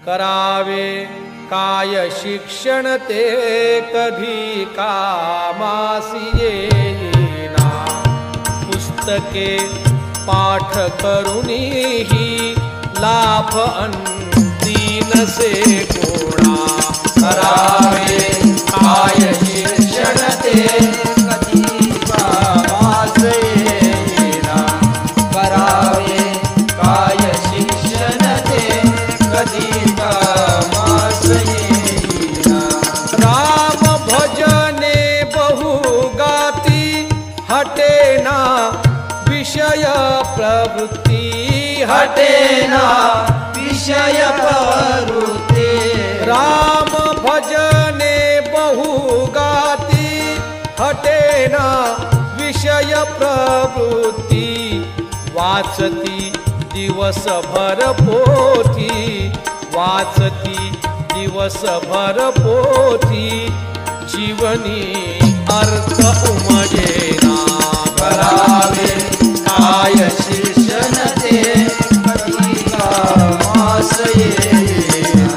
करावे काय शिक्षण ते कधी कामासी येईना। पुस्तके पाठ करूनही लाभ अंती नसे कोणा। करावे काय शिक्षण ते कधी कामास येईना। करावे काय शिक्षण ते कधी कामास येईना। राम भजने बहुगाती हटेना विषय प्रवृत्ति। हटेना विषय प्रवृत्ति। राम भजने बहुगाती हटेना विषय प्रवृत्ति। वाचती दिवसभर पोथी। वाचती दिवसभर पोथी। जीवनी अर्थ उमजेना। करावे काय शिक्षण ते कधी कामास येईना।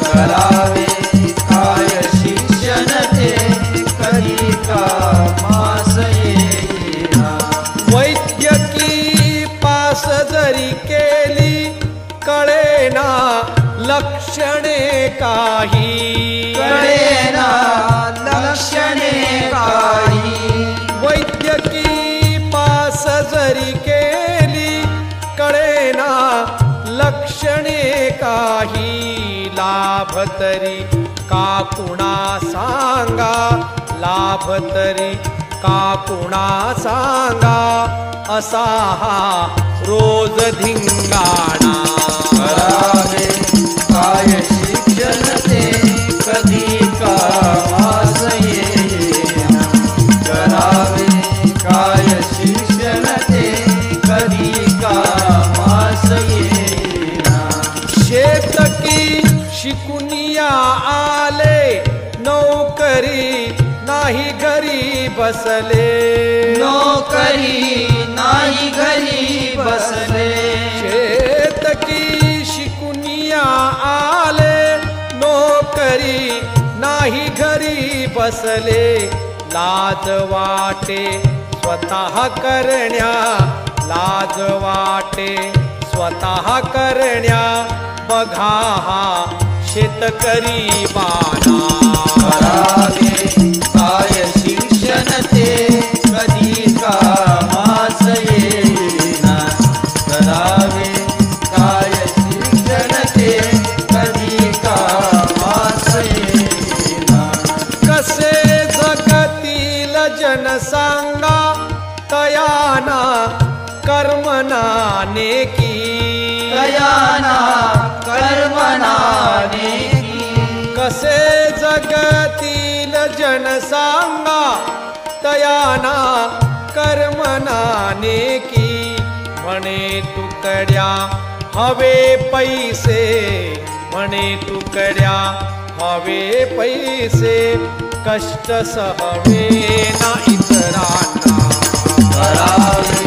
करावे काय शिक्षण ते कधी कामास येईना। वैद्यकी पास जरी केली कळेना लक्षणे काही। कळेना लक्षणे काही। वैद्यकी पास जरी केली कळेना लक्षणे काही। लाभ तरी का कुणा सांगा। लाभ तरी का कुणा सांगा। असा हा रोज धिंगाणा। करावे काय शिक्षण ते कधी कामास येईना। करावे काय शिक्षण ते कधी कामास येईना। शेतकी शिकुनिया आले नोकरी नाही घरी बसले। नोकरी नाही घरी बसले। शेतकी शिकुनिया आले नोकरी नाही घरी बसले। लाज वाटे स्वतः करण्या। लाज वाटे स्वतः करण्या। बघा हा शेतकरी बाना। करावे काय शिक्षण ते कधी कामास येईना। करावे काय शिक्षण ते कधी कामास येईना। कसे जगतील जन सांगा तयाना कर्मना नेकी। तयाना कर्मना नेकी। कसे जगतील जन सांगा तयाना कर्मना नेकी। म्हणे तुकड्या हवे पैसे। म्हणे तुकड्या हवे पैसे। कष्ट सहवे ना इतरांना। करावे